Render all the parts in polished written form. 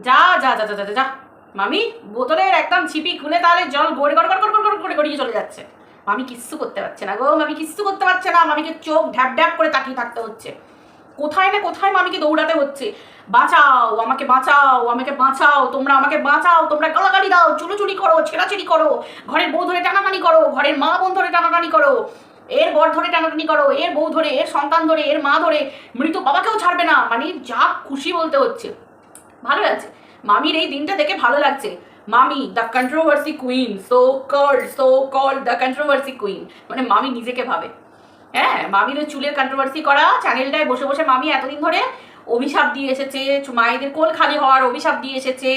যা যা যা যা যা যা মামি বোতলের একদম ছিপি খুলে তাহলে জল গড়ে গড় গড় গড় গড় করে গড়িয়ে চলে যাচ্ছে। মামি কিচ্ছু করতে পারছে না গো, মামি কিচ্ছু করতে পারছে না, মামিকে চোখ ঢ্যাপ ঢ্যাপ করে তাকিয়ে থাকতে হচ্ছে। কোথায় না কোথায় মামিকে দৌড়াতে হচ্ছে, বাঁচাও আমাকে, বাঁচাও আমাকে, বাঁচাও তোমরা আমাকে, বাঁচাও তোমরা, গালাগালি দাও, চুলোচুরি করো, ছেঁড়াছেড়ি করো, ঘরের বউ ধরে টানাটানি করো, ঘরের মা বোন ধরে টানাটানি করো, এর বর ধরে টানাটানি করো, এর বউ ধরে, এর সন্তান ধরে, এর মা ধরে, মৃত বাবাকেও ছাড়বে না, মানে যা খুশি বলতে হচ্ছে। ভালো লাগছে মামির এই দিনটা দেখে, ভালো লাগছে। মামি the controversy queen, so called the controversy queen, মানে মামি নিজেকে ভাবে। হ্যাঁ, মামির ওই চুলের কন্ট্রোভার্সি করা চ্যানেলটায় বসে বসে মামি এতদিন ধরে অভিশাপ দিয়ে এসেছে, মায়েদের কোল খালি হওয়ার অভিশাপ দিয়ে এসেছে,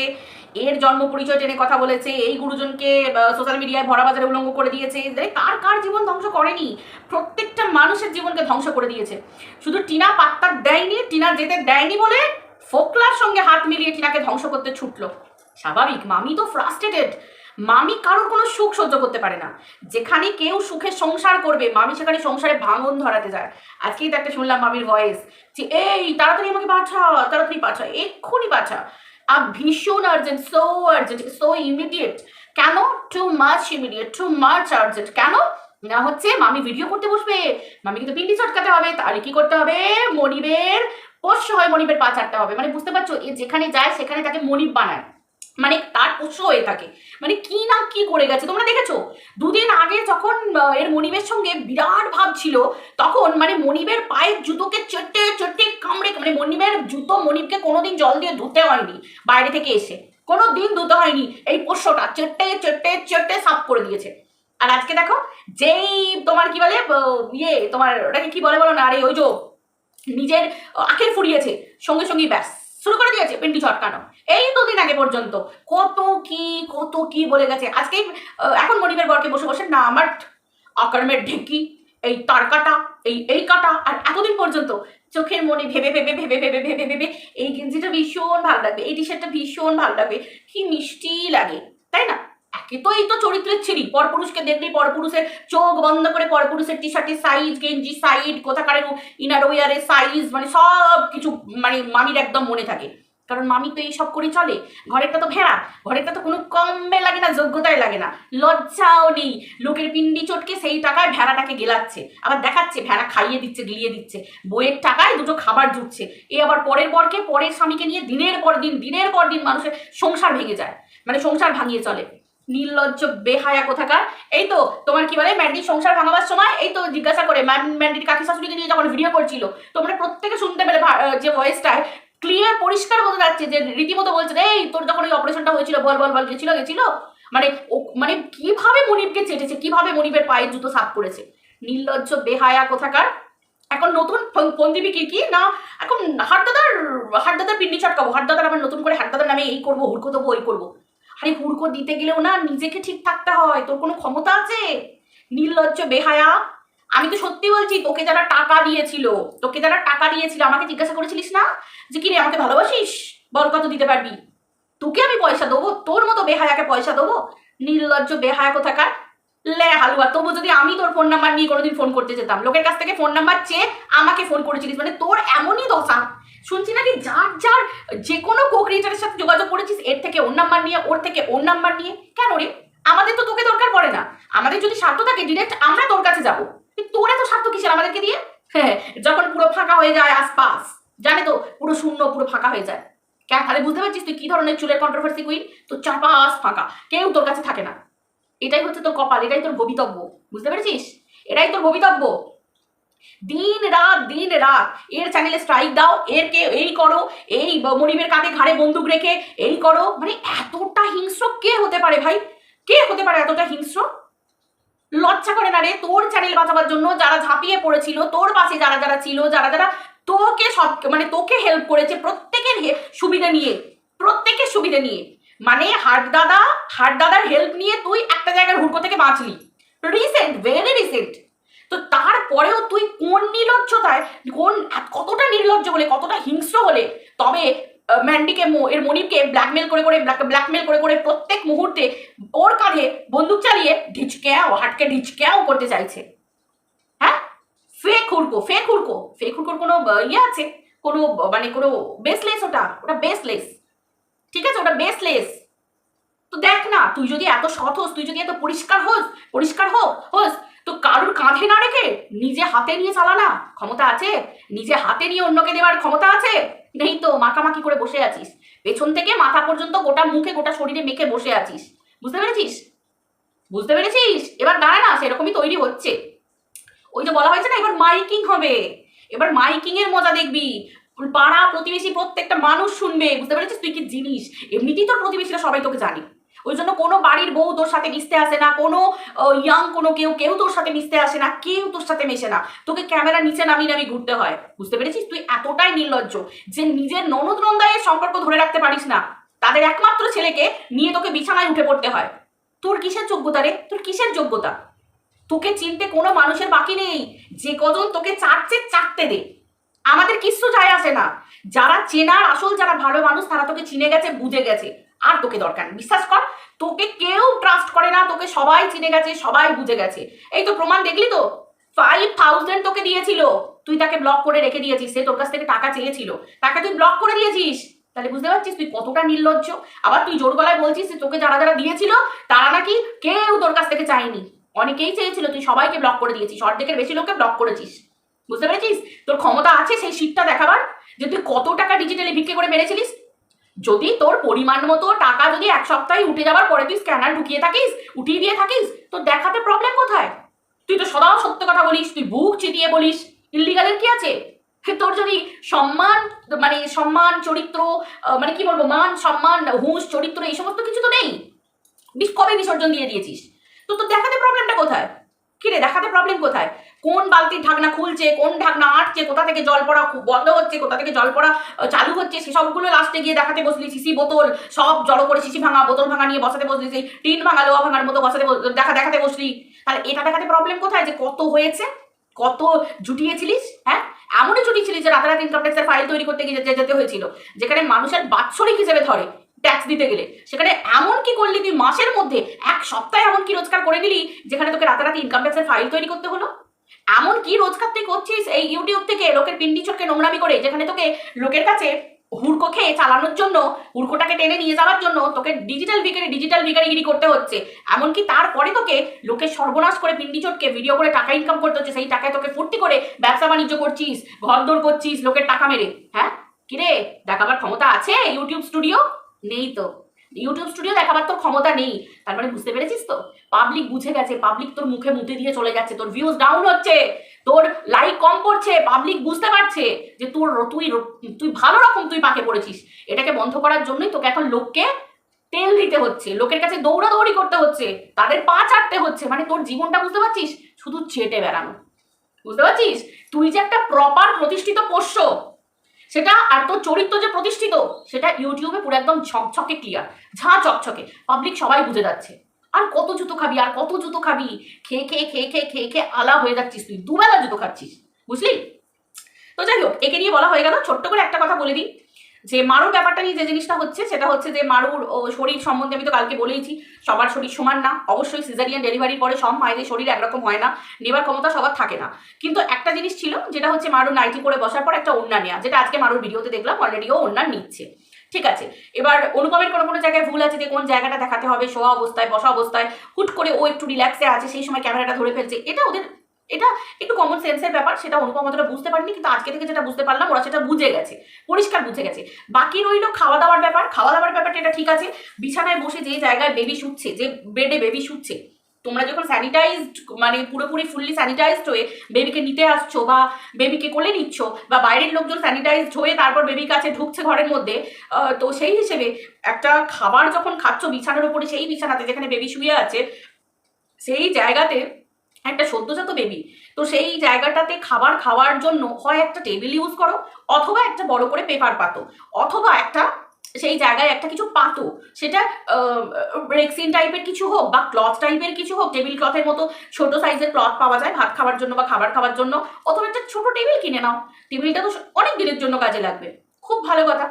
এর জন্ম পরিচয় টেনে কথা বলেছে, এই গুরুজনকে সোশ্যাল মিডিয়ায় ভরা বাজারে উলঙ্গ করে দিয়েছে। কার কার জীবন ধ্বংস করেনি, প্রত্যেকটা মানুষের জীবনকে ধ্বংস করে দিয়েছে। শুধু টিনা পাত্তা দেয়নি, টিনা যেতে দেয়নি বলে ফোকলার সঙ্গে হাত মিলিয়ে টিনাকে ধ্বংস করতে ছুটলো। স্বাভাবিক, মামি তো ফ্রাস্ট্রেটেড। মামি কারোর কোনো সুখ সহ্য করতে পারে না। যেখানে কেউ সুখে সংসার করবে মামি সেখানে সংসারে ভাঙন ধরাতে যায়। আজকেই তো একটা শুনলাম মামির ভয়েস, যে এই তাড়াতাড়ি আমাকে পাঠা, তাড়াতাড়ি পাঠা, এক্ষুনি পাঠা, ভীষণ আর্জেন্ট, সো ইমিডিয়েট। কেন? Too much immediate, too much urgent. কেন না হচ্ছে মামি ভিডিও করতে বসবে, মামিকে তো পিন্ডি চটকাতে হবে, তাহলে কি করতে হবে, মনিবের পোষ্য হয়, মনিবের পা চাটতে হবে। মানে বুঝতে পারছো, এ যেখানে যায় সেখানে তাকে মনিব বানায়, মানে তার পোষ্য হয়ে থাকে। মানে কি না কি করে গেছে তোমরা দেখেছো। দুদিন আগে যখন এর মনিবের সঙ্গে বিরাট ভাব ছিল, তখন মানে মনিবের পায়ের জুতোকে চটে চটে কামড়ে, মানে মনিবের জুতো মনিবকে কোনোদিন জল দিয়ে ধুতে হয়নি, বাইরে থেকে এসে কোনো দিন ধুতে হয়নি, এই পোষ্যটা চটে চটে চটে সাফ করে দিয়েছে। আর আজকে দেখো, যেই তোমার কি বলে ইয়ে, তোমার ওটাকে কি বলে বলো না, আরে ওই যে নিজের আখের ফুরিয়েছে, সঙ্গে সঙ্গেই ব্যাস শুরু করে দিয়েছে পিন্ডি চটকানো। এই দুদিন আগে পর্যন্ত কত কি বলে গেছে। আজকে এখন মনিবের বরকে বসে বসে না আমার অকর্মের ঢেকি, এই তার কাটা, এই কাটা, আর এতদিন পর্যন্ত চোখের মনে ভেবে ভেবে ভেবে ভেবে ভেবে ভেবে এই গেঞ্জিটা ভীষণ ভালো লাগবে, এই টি শার্টটা ভীষণ ভালো লাগবে, কি মিষ্টি লাগে, তাই না? একে তো এই তো চরিত্রের ছিরি, পরপুরুষকে দেখলেই পরপুরুষের চোখ বন্ধ করে পরপুরুষের টি শার্টের সাইজ, গেঞ্জি সাইড, কোথাকারের ইনার ওয়ারের সাইজ, মানে সব কিছু মানে মামির একদম মনে থাকে। কারণ মামি তো এই সব করে চলে। ঘরেরটা তো ভেড়া, ঘরেরটা তো কোনো কমে লাগে না, যোগ্যতায় লাগে না, লজ্জাও নেই। লোকের পিন্ডি চটকে সেই টাকায় ভেড়াটাকে গেলাচ্ছে, আবার দেখাচ্ছে ভেড়া খাইয়ে দিচ্ছে, গিলিয়ে দিচ্ছে, বইয়ের টাকায় দুটো খাবার জুটছে। এ আবার পরের বরকে, পরের স্বামীকে নিয়ে দিনের পর দিন মানুষের সংসার ভেঙে যায়, মানে সংসার ভাঙিয়ে চলে। নির্লজ্জ বেহায়া কোথাকার। এই তো তোমার কি বলে ম্যান্ডির সংসার ভাঙাবার সময় এই তো জিজ্ঞাসা করে ম্যান্ডির কাকি শাশুড়িকে নিয়ে যখন ভিডিও করছিল, তোমরা প্রত্যেকে শুনতে পেলে যে ভয়েসটায় ক্লিয়ার পরিষ্কার বোঝা যাচ্ছে যে রীতিমতো বলছে, এই তোর যখন ওই অপারেশনটা হয়েছিল বল বল বল, গেছিল, মানে মানে কিভাবে মনিবকে চেটেছে, কিভাবে মনিবের পায়ের জুতো সাফ করেছে। নির্লজ্জ বেহায়া কোথাকার। এখন নতুন ফোন দিবি কি না, এখন হাটদাদার পিন্ডি চটকাবো, হাটদাদার আবার নতুন করে হাটদাদার নামে এই করবো, হুড়কো দেবো, ওই করবো। আরে হুড়কো দিতে গেলেও না নিজেকে ঠিক থাকতে হয়, তোর কোনো ক্ষমতা আছে? নির্লজ্জ বেহায়া। আমি তো সত্যি বলছি, তোকে যারা টাকা দিয়েছিল, আমাকে জিজ্ঞাসা করেছিলিস না যে কি রে আমাকে ভালোবাসিস, বল কত দিতে পারবি, তোকে আমি পয়সা দেবো, তোর মতো বেহায়াকে পয়সা দেবো? নির্লজ্জ বেহায়া কোথাকার। লে হালুয়া, তবু যদি আমি তোর ফোন নাম্বার নিয়ে কোনোদিন ফোন করতে যেতাম, লোকের কাছ থেকে ফোন নাম্বার চেয়ে আমাকে ফোন করেছিলিস, মানে তোর এমনই দশা। শুনছি নাকি যার যে কোনো কো ক্রিয়েটারের সাথে যোগাযোগ করেছিস, এর থেকে ওর নাম্বার নিয়ে, ওর থেকে ওর নাম্বার নিয়ে। কেন রে? আমাদের তো তোকে দরকার পড়ে না, আমাদের যদি স্বার্থ থাকে ডিরেক্ট আমরা তোর কাছে যাবো। তোর এত স্বার্থ কিসের আমাদেরকে দিয়ে? হ্যাঁ, যখন পুরো ফাঁকা হয়ে যায় আশপাশ, জানে তো পুরো শূন্য, পুরো ফাঁকা হয়ে যায়। কেন? তাহলে বুঝতে পারছিস তুই কি ধরনের চুলের কন্ট্রোভার্সি কুইন। তো চারপাশ ফাঁকা, কেউ তোর কাছে থাকে না। এটাই হচ্ছে তোর কপাল, এটাই তোর ভবিতব্য, বুঝতে পেরেছিস? এটাই তোর ভবিতব্য। দিন রাত এর চ্যানেলে স্ট্রাইক দাও, এরকে এই করো, এই মনিবের কাঁধে ঘাড়ে বন্দুক রেখে এই করো, মানে এতটা হিংস্র কে হতে পারে ভাই? কে হতে পারে এতটা হিংস্র? লজ্জা করে না রে? তোর চ্যানেল বাঁচাবার জন্য যারা ঝাঁপিয়ে পড়েছিল, তোর পাশে যারা ছিল, যারা তোকে সব মানে তোকে হেল্প করেছে, প্রত্যেকের সুবিধে নিয়ে, মানে হাটদাদার হেল্প নিয়ে তুই একটা জায়গার হুড়কো থেকে বাঁচলি, ভেরি রিসেন্ট। তো তারপরেও তুই কোন নির্লজ্জতায়, কতটা নির্লজ্জ বলে, কতটা হিংস্র হলে তবে ম্যান্ডিকে, এর মনিবকে ব্ল্যাকমেল করে প্রত্যেক মুহূর্তে ওর কাঁধে বন্দুক চালিয়ে হাটকে ঢিচক্যাও করতে চাইছে। হ্যাঁ, ফেক হুড়কোর কোনো ইয়ে আছে, কোনো মানে কোনো বেসলেস, ওটা বেসলেস। ঠিক আছে, ওটা বেসলেস। তো দেখ না, তুই যদি এত সৎ হোস, তুই যদি এত পরিষ্কার হোস, তো কারুর কাঁধে না রেখে নিজে হাতে নিয়ে চালা না। ক্ষমতা আছে? নিজে হাতে নিয়ে অন্যকে দেওয়ার ক্ষমতা আছে? নেই তো, মাখামাখি করে বসে আছিস, পেছন থেকে মাথা পর্যন্ত গোটা মুখে গোটা শরীরে মেখে বসে আছিস। বুঝতে পেরেছিস? এবার দাঁড়া না, সেরকমই তৈরি হচ্ছে। ওই যে বলা হয়েছে না, এবার মাইকিং হবে, এবার মাইকিং এর মজা দেখবি, পাড়া প্রতিবেশী প্রত্যেকটা মানুষ শুনবে। বুঝতে পেরেছিস তুই কি জিনিস? এমনিতেই তোর প্রতিবেশীরা সবাই তোকে জানে, ওই জন্য কোনো বাড়ির বউ তোর সাথে মিশতে আসে না, কোনো ইয়াং কোনো কেউ তোর সাথে মিশতে আসে না, কেউ তোর সাথে মেশে না, তোকে ক্যামেরা নিচে নামিয়ে ঘুরতে হয়। বুঝতে পেরেছিস? তুই এতটাই নির্লজ্জ যে নিজের ননদ নন্দায়ের সম্পর্ক ধরে রাখতে পারিস না, তাদের একমাত্র ছেলেকে নিয়ে তোকে বিছানায় উঠে পড়তে হয়। তোর কিসের যোগ্যতা রে? তোর কিসের যোগ্যতা? তোকে চিনতে কোনো মানুষের বাকি নেই, যে কজন তোকে চাটতে দে, আমাদের কিচ্ছু যায় আসে না। যারা চেনার আসল, যারা ভালো মানুষ, তারা তোকে চিনে গেছে, বুঝে গেছে, আর তোকে দরকার নেই। বিশ্বাস কর, তোকে কেউ ট্রাস্ট করে না, তোকে সবাই চিনে গেছে, সবাই বুঝে গেছে। এই তো প্রমাণ দেখলি তো, 5000 তোকে দিয়েছিল, তুই তাকে ব্লক করে রেখে দিয়েছিস। সে তোর কাছ থেকে টাকা চেয়েছিল, তাকে তুই ব্লক করে দিয়েছিস। তাহলে বুঝতে পারছিস তুই কতটা নির্লজ্জ। আবার তুই জোর গলায় বলছিস তোকে যারা দিয়েছিল তারা নাকি কেউ তোর কাছ থেকে চায়নি, অনেকেই চেয়েছিল, তুই সবাইকে ব্লক করে দিয়েছিস, অর্ধেকের বেশি লোককে ব্লক করেছিস। বুঝতে পেরেছিস? তোর ক্ষমতা আছে সেই শীটটা দেখাবার, যে তুই কত টাকা ডিজিটালি ভিক্ষে করে মেরেছিলিস। যদি তোর পরিমাণ মতো টাকা যদি এক সপ্তাহে উঠে যাবার পরে তুই স্ক্যানার উঠিয়ে দিয়ে থাকিস, তোর দেখাতে প্রবলেম কোথায়? তুই তো সদা সত্য কথা বলিস, তুই বুক চিতিয়ে বলিস, ইল্লিগালের কি আছে? তোর যদি সম্মান চরিত্র, কি বলবো, মান সম্মান হুঁশ চরিত্র এই সমস্ত কিছু তো নেই, কবে বিসর্জন দিয়ে দিয়েছিস? তো তোর দেখাতে প্রবলেমটা কোথায়? কি রে, দেখাতে প্রবলেম কোথায়? কোন বালতির ঢাকনা খুলছে, কোন ঢাকনা আটছে, কোথা থেকে জল পড়া বন্ধ হচ্ছে, কোথা থেকে জল পড়া চালু হচ্ছে, সেসবগুলো লাস্টে গিয়ে দেখাতে বসলি। শিশি বোতল সব জড়ো করে, শিশি ভাঙা বোতল ভাঙা নিয়ে বসাতে বসলি, সেই টিন ভাঙা লোহা ভাঙার মতো দেখাতে বসলি। তাহলে এটা দেখাতে প্রবলেম কোথায়, যে কত হয়েছে, কত জুটিয়েছিলিস? হ্যাঁ, এমনই জুটিয়েছিলিস যে রাতারাতি ইনকাম ট্যাক্সের ফাইল তৈরি করতে গিয়ে যেতে হয়েছিল, যেখানে মানুষের বাৎসরিক হিসেবে ধরে ট্যাক্স দিতে গেলে। সেখানে এমন কি করলি তুই, মাসের মধ্যে এক সপ্তাহে এমন কি রোজগার করে নিলি যেখানে তোকে রাতারাতি ইনকাম ট্যাক্সের ফাইল তৈরি করতে হলো? এমন কি রোজগার তুই করছিস এই ইউটিউব থেকে লোকের পিন্ডি চটকে নোংরামি করে, যেখানে তোকে লোকের কাছে হুড়কো খেয়ে চালানোর জন্য, হুড়কোটাকে টেনে নিয়ে যাওয়ার জন্য তোকে ডিজিটাল ভিখারিগিরি করতে হচ্ছে। এমনকি তারপরে তোকে লোকের সর্বনাশ করে পিন্ডি চটকে ভিডিও করে টাকা ইনকাম করতে হচ্ছে, সেই টাকায় তোকে ফুর্তি করে ব্যবসা বাণিজ্য করছিস, ঘরদোর করছিস লোকের টাকা মেরে। হ্যাঁ, কিরে, দেখাবার ক্ষমতা আছে ইউটিউব স্টুডিও? নেই তো, ইউটিউব স্টুডিও দেখাবার তোর ক্ষমতা নেই। তার মানে বুঝতে পেরেছিস তো, পাবলিক বুঝে গেছে, পাবলিক তোর মুখে মুতে দিয়ে চলে যাচ্ছে, তোর ভিউজ ডাউন হচ্ছে, তোর লাইক কম পড়ছে, পাবলিক বুঝতে পারছে যে তুই ভালো রকম তুই পাকে পড়েছিস। এটাকে বন্ধ করার জন্যই তোকে এখন লোককে তেল দিতে হচ্ছে, লোকের কাছে দৌড়াদৌড়ি করতে হচ্ছে, তাদের পা চাটতে হচ্ছে। মানে তোর জীবনটা বুঝতে পারছিস, শুধু চেটে বেড়ানো। বুঝতে পারছিস তুই যে একটা প্রপার প্রতিষ্ঠিত পোষ্য, সেটা আর তোর চরিত্র যে প্রতিষ্ঠিত, সেটা ইউটিউবে পুরো একদম ঝকঝকে ক্লিয়ার, চকচকে, পাবলিক সবাই বুঝে যাচ্ছে। আর কত জুতো খাবি, আর কত জুতো খাবি? খেয়ে আলা হয়ে যাচ্ছিস তুই, দুবেলা জুতো খাচ্ছিস। বুঝলি? তো যাই হোক, একে নিয়ে বলা হয়ে গেল। ছোট্ট করে একটা কথা বলে দিই, যে মারুর ব্যাপারটা নিয়ে যে জিনিসটা হচ্ছে, সেটা হচ্ছে যে মারুর শরীর সম্বন্ধে আমি তো কালকে বলেইছি, সবার শরীর সমান না। অবশ্যই সিজারিয়ান ডেলিভারির পরে সব মায়েদের শরীর একরকম হয় না, নেবার ক্ষমতা সবার থাকে না। কিন্তু একটা জিনিস ছিল, যেটা হচ্ছে মারুর নাইটি করে বসার পর একটা ওড়না নেওয়া, যেটা আজকে মারুর ভিডিওতে দেখলাম অলরেডি ও ওড়না নিচ্ছে। ঠিক আছে, এবার অনুপমের কোনো জায়গায় ভুল আছে, যে কোন জায়গাটা দেখাতে হবে, শোয়া অবস্থায়, বসা অবস্থায়, হুট করে ও একটু রিল্যাক্সে আছে, সেই সময় ক্যামেরাটা ধরে ফেলছে। এটা একটু কমন সেন্সের ব্যাপার, সেটা অনুপম অতটা বুঝতে পারিনি, কিন্তু আজকে থেকে যেটা বুঝতে পারলাম, ওরা সেটা বুঝে গেছে, পরিষ্কার বুঝে গেছে। বাকি রইল খাওয়া দাওয়ার ব্যাপারটা এটা ঠিক আছে। বিছানায় বসে যে জায়গায় বেবি শুচ্ছে, যে বেডে বেবি শুচ্ছে, তোমরা যখন স্যানিটাইজড, পুরোপুরি ফুললি স্যানিটাইজড হয়ে বেবিকে নিতে আসছো, বা বেবিকে কোলে নিচ্ছ, বা বাইরের লোকজন স্যানিটাইজড হয়ে তারপর বেবির কাছে ঢুকছে ঘরের মধ্যে, তো সেই হিসেবে একটা খাবার যখন খাচ্ছ বিছানার উপরে, সেই বিছানাতে যেখানে বেবি শুয়ে আছে, সেই জায়গাতে একটা সদ্যজাত বেবি, তো সেই জায়গাটাতে খাবার খাওয়ার জন্য হয় একটা টেবিল ইউজ করো, অথবা একটা বড় করে পেপার পাতো, অথবা একটা সেই জায়গায় একটা কিছু পাতো, সেটা রেক্সিন টাইপের কিছু হোক, বা ক্লথ টাইপের কিছু হোক, টেবিল ক্লথের মতো ছোট সাইজের ক্লথ পাওয়া যায় ভাত খাওয়ার জন্য বা খাবার খাওয়ার জন্য, অথবা একটা ছোট টেবিল কিনে নাও। টেবিলটা তো অনেক দিনের জন্য কাজে লাগবে, খুব ভালো কথা।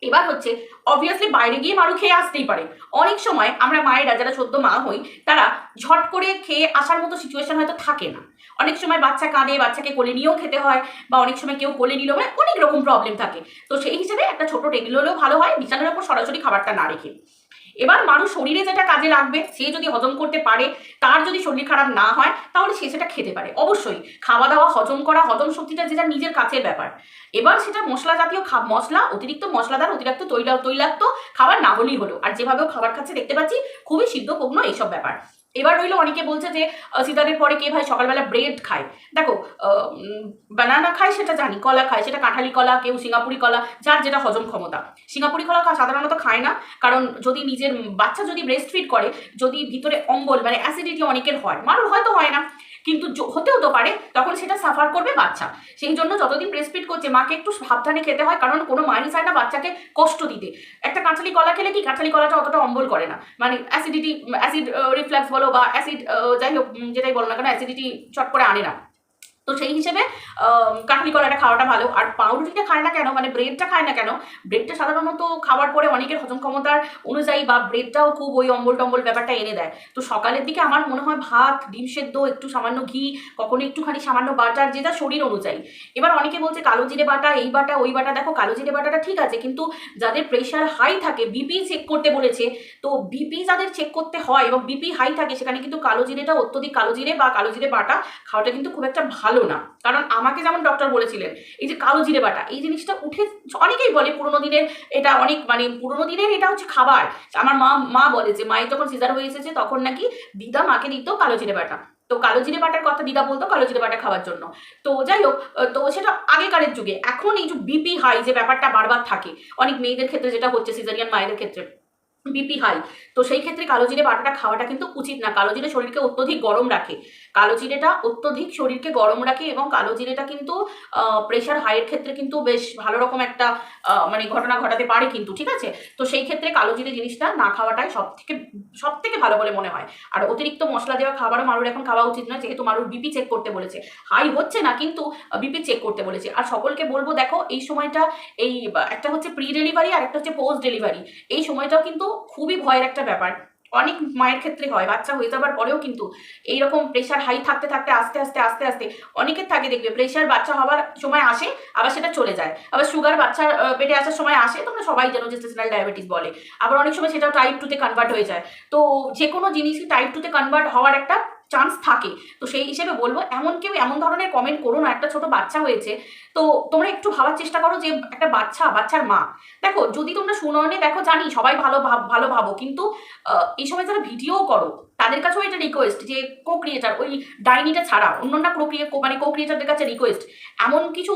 এবার হচ্ছে অবভিয়াসলি বাইরে গিয়ে মারু খেয়ে আসতেই পারে। অনেক সময় আমরা মায়েরা যারা সদ্য মা হই তারা ঝট করে খেয়ে আসার মতো সিচুয়েশন হয়তো থাকে না। অনেক সময় বাচ্চা কাঁদে, বাচ্চাকে কোলে নিয়েও খেতে হয়, বা অনেক সময় কেউ কোলে নিল, মানে অনেক রকম প্রবলেম থাকে। তো সেই হিসেবে একটা ছোট টেবিল হলেও ভালো হয়, বিছানার উপর সরাসরি খাবারটা না রেখে। এবার মানুষ শরীরে যেটা কাজে লাগবে, সে যদি হজম করতে পারে, তার যদি শরীর খারাপ না হয়, তাহলে সে সেটা খেতে পারে। অবশ্যই খাওয়া দাওয়া হজম করা, হজম শক্তিটা যেটা নিজের কাছের ব্যাপার। এবার সেটা মশলা জাতীয় মশলা, অতিরিক্ত মশলাদার, অতিরিক্ত তৈলাক্ত খাবার না হলেই হলো। আর যেভাবেও খাবার খাচ্ছে দেখতে পাচ্ছি, খুবই সিদ্ধ পগ্ন এইসব ব্যাপার। এবার রইলো অনেকে বলছে যে সিজারের পরে কে ভাই সকালবেলা ব্রেড খায়। দেখো, বানানা খায় সেটা জানি, কলা খায় সেটা কাঁঠালি কলা, কেউ সিঙ্গাপুরি কলা, যার যেটা হজম ক্ষমতা। সিঙ্গাপুরি কলা সাধারণত খায় না, কারণ যদি নিজের বাচ্চা যদি ব্রেস্ট ফিড করে, যদি ভিতরে অম্বল মানে অ্যাসিডিটি অনেকের হয়, মারুর হয়তো হয় না কিন্তু হতেও তো পারে, তখন সেটা সাফার করবে বাচ্চা। সেই জন্য যতদিন ব্রেস্ট ফিড করছে মাকে একটু সাবধানে খেতে হয়, কারণ কোনো মাই চায় না বাচ্চাকে কষ্ট দিতে। একটা কাঁঠালি কলা খেলে কি, কাঁঠালি কলাটা অতটা অম্বল করে না, মানে অ্যাসিড রিফ্লাক্স বলো বা অ্যাসিড যাই হোক যেটাই বলো না কেন, অ্যাসিডিটি চট করে আনে না। তো সেই হিসেবে কাঁঠালি কলাটা খাওয়াটা ভালো। আর পাউরুটিটা খায় না কেন, মানে ব্রেডটা খায় না কেন, ব্রেডটা সাধারণত খাওয়ার পরে অনেকের হজম ক্ষমতার অনুযায়ী বা ব্রেডটাও খুব ওই অম্বল টম্বল ব্যাপারটা এনে দেয়। তো সকালের দিকে আমার মনে হয় ভাত, ডিম সেদ্ধ, একটু সামান্য ঘি, কখনো একটুখানি সামান্য বাটার, যেটা শরীর অনুযায়ী। এবার অনেকে বলছে কালো জিরে বাটা, এই বাটা ওই বাটা। দেখো, কালো জিরে বাটাটা ঠিক আছে, কিন্তু যাদের প্রেশার হাই থাকে, বিপি চেক করতে বলেছে, তো বিপি যাদের চেক করতে হয় এবং বিপি হাই থাকে, সেখানে কিন্তু কালো জিরেটা, অত্যধিক কালো জিরে বা কালো জিরে বাটা খাওয়াটা কিন্তু খুব একটা ভালো না। কারণ আমাকে যেমন ডক্টর বলেছিলেন, এই যে কালো জিরে বাটা, এই জিনিসটা উঠে অনেকেই বলে পুরোনো দিনের, এটা অনেক মানে পুরোনো দিনের এটা হচ্ছে খাবার। আমার মা বলে যে মায়ের যখন সিজার হয়ে এসেছে তখন নাকি দিদা মাকে দিত কালো জিরে বাটা। তো কালো জিরে বাটার কথা দিদা বলতো কালো জিরে বাটা খাওয়ার জন্য। তো যাই হোক, তো সেটা আগেকারের যুগে। এখন এই যে বিপি হাই যে ব্যাপারটা বারবার থাকে অনেক মেয়েদের ক্ষেত্রে, যেটা হচ্ছে সিজারিয়ান মায়েদের ক্ষেত্রে, বিপি হাই, তো সেই ক্ষেত্রে কালো জিরে বাটাটা খাওয়াটা কিন্তু উচিত না। কালো জিরে শরীরকে অত্যধিক গরম রাখে, কালো জিরেটা অত্যধিক শরীরকে গরম রাখে, এবং কালো জিরেটা কিন্তু প্রেশার হাইয়ের ক্ষেত্রে কিন্তু বেশ ভালো রকম একটা মানে ঘটনা ঘটাতে পারে কিন্তু, ঠিক আছে। তো সেই ক্ষেত্রে কালো জিরে জিনিসটা না খাওয়াটাই সব থেকে ভালো বলে মনে হয়। আর অতিরিক্ত মশলা দেওয়া খাবারও মারুর এখন খাওয়া উচিত নয়, যেহেতু মারুর বিপি চেক করতে বলেছে। হাই হচ্ছে না, কিন্তু বিপি চেক করতে বলেছে। আর সকলকে বলবো, দেখো এই সময়টা, এই একটা হচ্ছে প্রি ডেলিভারি আর একটা হচ্ছে পোস্ট ডেলিভারি, এই সময়টাও কিন্তু খুবই ভয়ের একটা ব্যাপার। অনেক মায়ের ক্ষেত্রে হয়, বাচ্চা হয়ে যাবার পরেও কিন্তু এইরকম প্রেশার হাই থাকতে থাকতে আস্তে আস্তে অনেকের থাকে, দেখবে প্রেশার বাচ্চা হওয়ার সময় আসে, আবার সেটা চলে যায়। আবার সুগার বাচ্চার পেটে আসার সময় আসে, তোমরা সবাই জানো জেস্টেশনাল ডায়াবেটিস বলে। আবার অনেক সময় সেটাও টাইপ 2-তে কনভার্ট হয়ে যায়। তো যে কোনো জিনিসই টাইপ 2-তে কনভার্ট হওয়ার একটা চান্স থাকে। তো সেই হিসেবে বলবো, কেউ এমন ধরনের কমেন্ট করো না, একটা ছোট বাচ্চা হয়েছে। তো তোমরা একটু ভাবার চেষ্টা করো যে একটা বাচ্চার মা, দেখো যদি তোমরা সুনয়নে দেখো, জানি সবাই ভালো ভাবো, কিন্তু এই সময় যারা ভিডিও করো তাদের কাছেও এটা রিকোয়েস্ট যে কো ক্রিয়েটার, ওই ডাইনিটা ছাড়া অন্যান্য কো ক্রিয়েটারদের কাছে রিকোয়েস্ট, এমন কিছু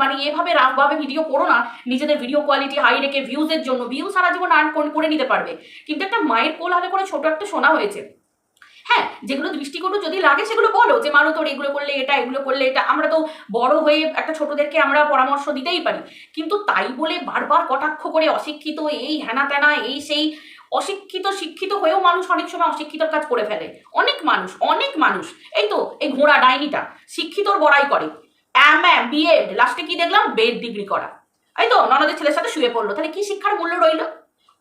মানে এভাবে রাফভাবে ভিডিও করো না। নিজেদের ভিডিও কোয়ালিটি হাই রেখে ভিউজের জন্য, ভিউ সারা জীবন আর্ন করে নিতে পারবে, কিন্তু একটা মায়ের কোল হাতে করে ছোট একটা সোনা হয়েছে। হ্যাঁ, যেগুলো দৃষ্টিকটু যদি লাগে সেগুলো বলো, যে মারো তোর এগুলো করলে এটা, এগুলো করলে এটা। আমরা তো বড় হয়ে একটা ছোটদেরকে আমরা পরামর্শ দিতেই পারি, কিন্তু তাই বলে বারবার কটাক্ষ করে অশিক্ষিত, এই হ্যানা ত্যানা, এই সেই, শিক্ষিত হয়েও মানুষ অনেক সময় অশিক্ষিতর কাজ করে ফেলে। অনেক মানুষ এই তো এই ঘোড়া ডাইনিটা শিক্ষিতর বড়াই করে, বিএড, লাস্টে কি দেখলাম, বেড ডিগ্রি করা। এই তো ননদের ছেলের সাথে শুয়ে পড়লো, তাহলে কি শিক্ষার মূল্য রইল?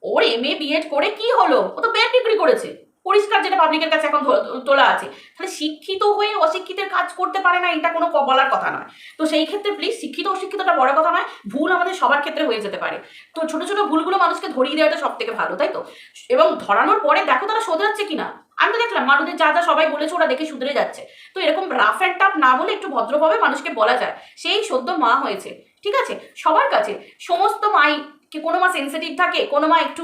ওর বিএড করে কি হলো, ও তো বেড ডিগ্রি করেছে, পরিষ্কার, যেটা পাবলিকের কাছে এখন তোলা আছে। তাহলে শিক্ষিত হয়ে অশিক্ষিতের কাজ করতে পারে না, এটা কোনো বলার কথা নয়। তো সেই ক্ষেত্রে প্লিজ, শিক্ষিত অশিক্ষিতটা বড় কথা নয়, ভুল আমাদের সবার ক্ষেত্রে হয়ে যেতে পারে। তো ছোট ছোট ভুলগুলো মানুষকে ধরিয়ে দেওয়াটা সব থেকে ভালো, তাই তো? এবং ধরানোর পরে দেখো তারা শোধরাচ্ছে কিনা। আমি তো দেখলাম মানুষদের যা যা সবাই বলেছে ওরা দেখে শুধরে যাচ্ছে। তো এরকম রাফ অ্যান্ড টাফ না বলে একটু ভদ্রভাবে মানুষকে বলা যায়, সেই সদ্য মা হয়েছে, ঠিক আছে। সবার কাছে, সমস্ত মাই, কোনো মা সেন্সিটিভ থাকে, কোনো মা একটু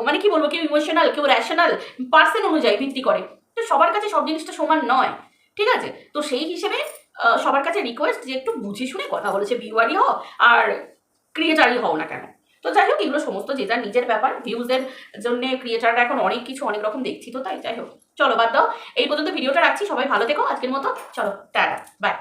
মানে কি বলবো, কেউ ইমোশনাল, কেউ র্যাশনাল, পার্সন অনুযায়ী ভিত্তি করে। তো সবার কাছে সব জিনিসটা সমান নয়, ঠিক আছে। তো সেই হিসেবে সবার কাছে রিকোয়েস্ট যে একটু বুঝে শুনে কথা বলেছে, ভিউয়ারই হও আর ক্রিয়েটারই হও না কেন। তো যাই হোক, এগুলো সমস্ত যে যার নিজের ব্যাপার। ভিউজের জন্য ক্রিয়েটাররা এখন অনেক রকম দেখছি, তো তাই যাই হোক, চলো বাদ দাও। এই পর্যন্ত ভিডিওটা রাখছি, সবাই ভালো থেকো, আজকের মতো চলো টাটা, বাই।